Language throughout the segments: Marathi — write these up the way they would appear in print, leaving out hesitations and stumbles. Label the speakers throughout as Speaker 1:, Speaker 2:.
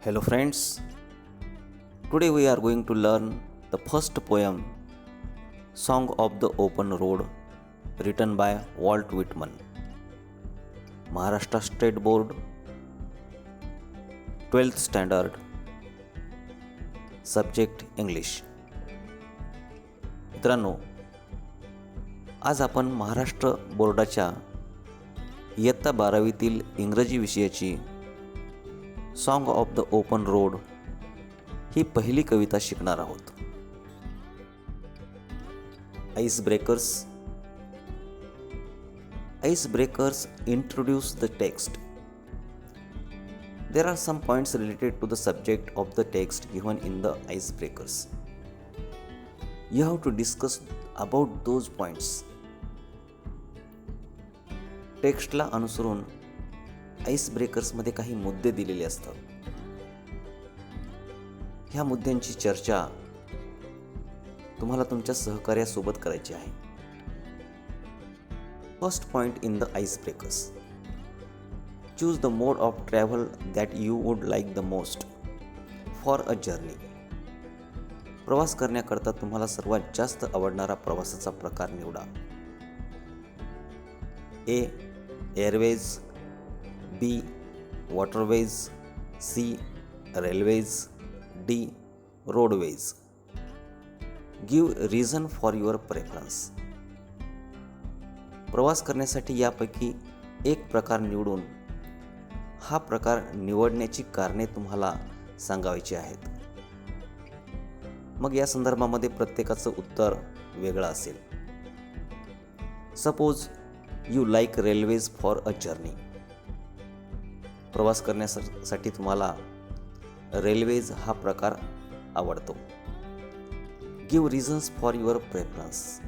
Speaker 1: Hello, friends. Today we are going to learn the first poem, Song of the Open Road, written by Walt Whitman. Maharashtra State Board, 12th Standard, Subject English. मित्रांनो, आज आपण महाराष्ट्र बोर्डाच्या इयत्ता 12वीतील इंग्रजी विषयाची song of the open road ही पहिली कविता शिकणार आहोत. Ice breakers introduce the text. There are some points related to the subject of the text given in the icebreakers. You have to discuss about those points. टेक्स्टला अनुसरून आइसब्रेकर्समध्ये काही मुद्दे दिलेले असतात. ह्या मुद्द्यांची चर्चा तुम्हाला तुमच्या सहकार्यासोबत करायची आहे. First point in the icebreakers. Choose the mode of travel that you would like the most for a journey. प्रवास करण्याकरता तुम्हाला सर्वात जास्त आवडणारा प्रवासाचा प्रकार निवडा. A. Airways, B. waterways, C. railways, D. roadways. Give reason for your preference. प्रवास करण्यासाठी यापैकी एक प्रकार निवडून हा प्रकार निवडण्याची कारणे तुम्हाला सांगायची आहेत. मग या संदर्भामध्ये प्रत्येकाचं उत्तर वेगळं असेल. Suppose you like railways for a journey. प्रवास करण्यासाठी तुम्हाला रेल्वेज हा प्रकार आवडतो. Give reasons for your preference.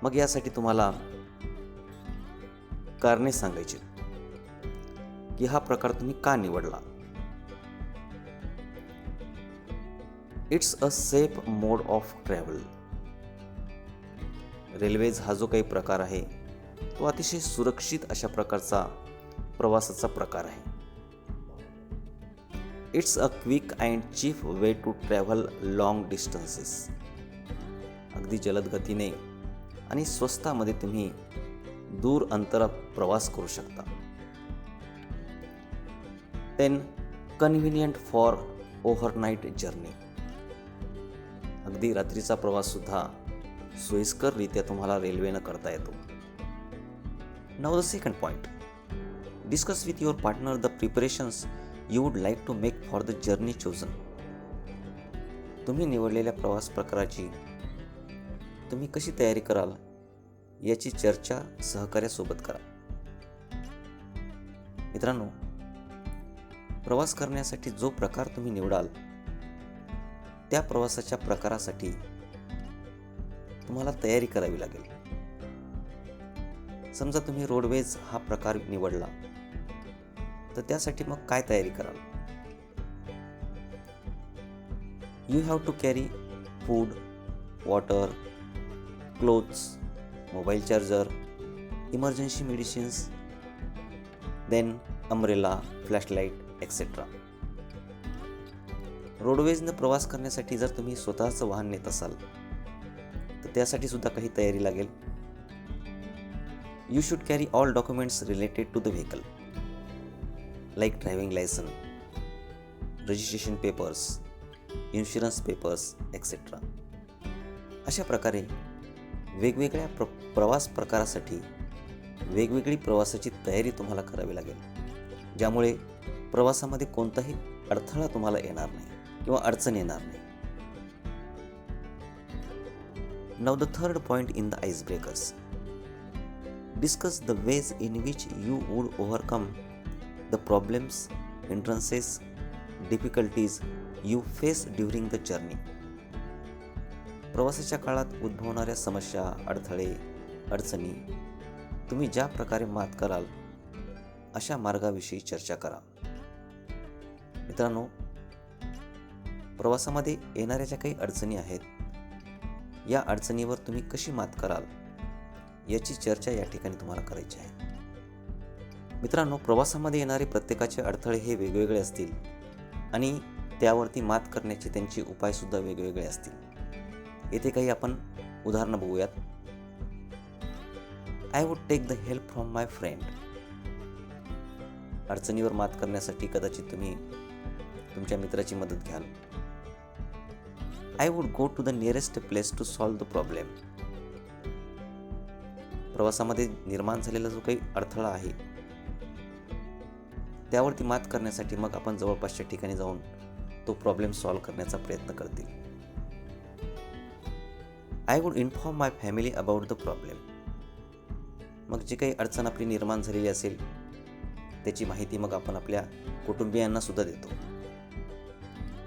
Speaker 1: मग यासाठी तुम्हाला कारणे सांगायची की हा प्रकार तुम्ही का निवडला. It's a safe mode of travel. Railways हा जो काही प्रकार आहे तो अतिशय सुरक्षित अशा प्रकारचा प्रवासाचा प्रकार आहे. It's a quick and cheap way to travel long distances. अगदी जलद गतीने आणि स्वस्तामध्ये तुम्ही दूर अंतरात प्रवास करू शकता. 10. Convenient for overnight journey. अगदी रात्रीचा प्रवास सुद्धा सोयीस्कररित्या तुम्हाला रेल्वेनं करता येतो. Now the second point. Discuss with your partner the preparations you would like to make for the journey chosen. तुम्ही निवडलेल्या प्रवास प्रकाराची तुम्ही कशी तयारी कराल याची चर्चा सहकार्यासोबत करा. मित्रांनो, प्रवास करण्यासाठी जो प्रकार तुम्ही निवडाल त्या प्रवासाच्या प्रकारासाठी तुम्हाला तयारी करावी लागेल. समजा तुम्ही रोडवेज हा प्रकार निवडला तर त्यासाठी मग काय तयारी कराल. You have to carry food, water, clothes, mobile charger, emergency medicines, then umbrella, flashlight etcetera. रोडवेजनं प्रवास करण्यासाठी जर तुम्ही स्वतःचं वाहन नेत असाल तर त्यासाठी सुद्धा काही तयारी लागेल. You should carry all documents related to the vehicle, like driving license, registration papers, insurance papers, etc. अशा प्रकारे वेगवेगळ्या प्रवास प्रकारासाठी वेगवेगळी प्रवासाची तयारी तुम्हाला करावी लागेल, ज्यामुळे प्रवासामध्ये कोणताही अडथळा तुम्हाला येणार नाही किंवा अडचण येणार नाही. Now the third point in the icebreakers. Discuss the ways in which you would overcome the problems, hindrances, difficulties you face during the journey. प्रवासाच्या काळात उद्भवणाऱ्या समस्या, अडथळे, अडचणी तुम्ही ज्या प्रकारे मात कराल अशा मार्गाविषयी चर्चा करा. मित्रांनो, प्रवासामध्ये येणाऱ्या ज्या काही अडचणी आहेत या अडचणीवर तुम्ही कशी मात कराल याची चर्चा या ठिकाणी तुम्हाला करायची आहे. मित्रांनो, प्रवासामध्ये येणारे प्रत्येकाचे अडथळे हे वेगवेगळे असतील आणि त्यावरती मात करण्याचे त्यांचे उपायसुद्धा वेगवेगळे असतील. येथे काही आपण उदाहरणं बघूयात. I would take the help from my friend. अडचणीवर मात करण्यासाठी कदाचित तुम्ही तुमच्या मित्राची मदत घ्याल. I would go to the nearest place to solve the problem. प्रवासामध्ये निर्माण झालेला जो काही अडथळा आहे त्यावरती मात करण्यासाठी मग आपण जवळपासच्या ठिकाणी जाऊन तो प्रॉब्लेम सॉल्व्ह करण्याचा प्रयत्न करतील. I would inform my family about the problem. मग जी काही अडचण आपली निर्माण झालेली असेल त्याची माहिती मग आपण आपल्या कुटुंबियांना सुद्धा देतो.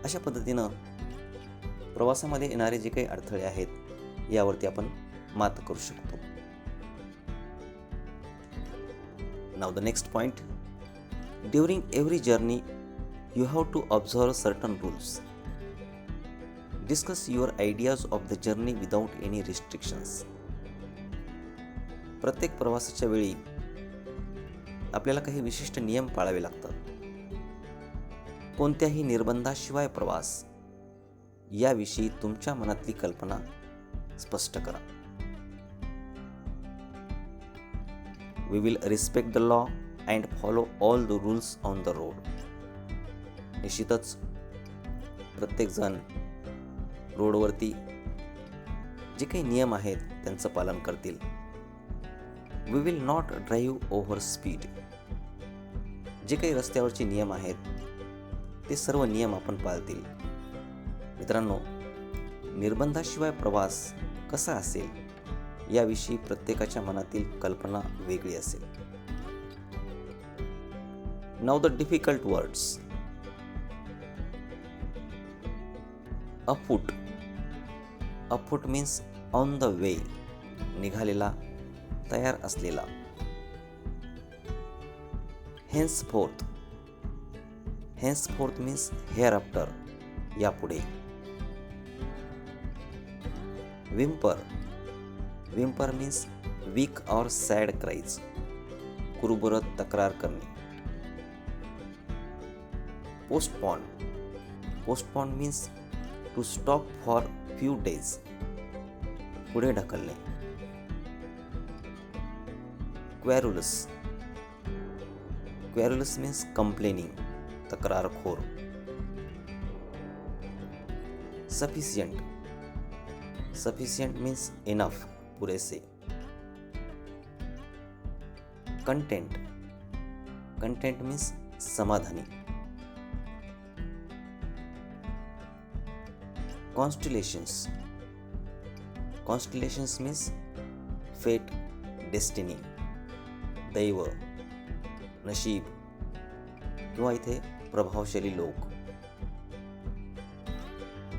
Speaker 1: अशा पद्धतीनं प्रवासामध्ये येणारे जे काही अडथळे आहेत यावरती आपण मात करू शकतो. Now the next point. During every journey you have to observe certain rules. Discuss your ideas of the journey without any restrictions. प्रत्येक प्रवासाच्या वेळी आपल्याला काही विशिष्ट नियम पाळावे लागतात. कोणत्याही निर्बंधाशिवाय प्रवास याविषयी तुमच्या मनातली कल्पना स्पष्ट करा. We will respect the law and follow all the rules on the road. निश्चितच प्रत्येकजण रोडवरती जे काही नियम आहेत त्यांचं पालन करतील. We will not drive over speed. जे काही रस्त्यावरचे नियम आहेत ते सर्व नियम आपण पाळतील. मित्रांनो, निर्बंधाशिवाय प्रवास कसा असेल याविषयी प्रत्येकाच्या मनातील कल्पना वेगळी असेल. Now the difficult words. Afoot. Afoot means on the way, निघालेला, तयार असलेला. Henceforth. Henceforth means hereafter, यापुढे. विम्पर. विम्पर मीन्स वीक और सॅड क्राईज, कुरुबुरत तक्रार करणे. Postpone. Postpone means to stop for few days, पुढे ढकलणे. क्वॅरुलस. क्वॅरुलस मीन्स कंप्लेनिंग, तक्रारखोर. सफिशियंट. सफिशियंट मीन्स इनफ, पुरेसे. कंटेंट. कंटेंट मीन्स समाधानी. Constellations. Constellations means fate, destiny, दैव, नशीब किंवा इथे प्रभावशाली लोक.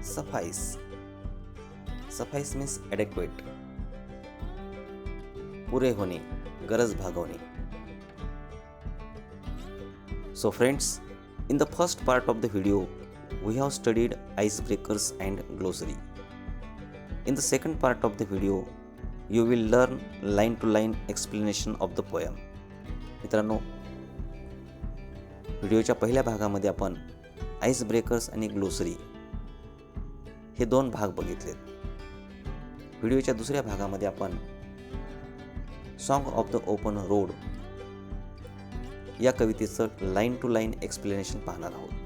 Speaker 1: सफाईस. सफाईस मीन्स ॲडेक्वेट, पुरे होणे, गरज भागवणे. So friends, in the first part of the video we have studied icebreakers and glossary. In the second part of the video you will learn line to line explanation of the poem. मित्रांनो, व्हिडिओच्या पहिल्या भागामध्ये आपण आईस ब्रेकर्स आणि ग्लोसरी हे दोन भाग बघितलेत. व्हिडिओच्या दुसऱ्या भागामध्ये आपण song of the open road या कवितेचं लाईन टू लाईन एक्सप्लेनेशन पाहणार आहोत.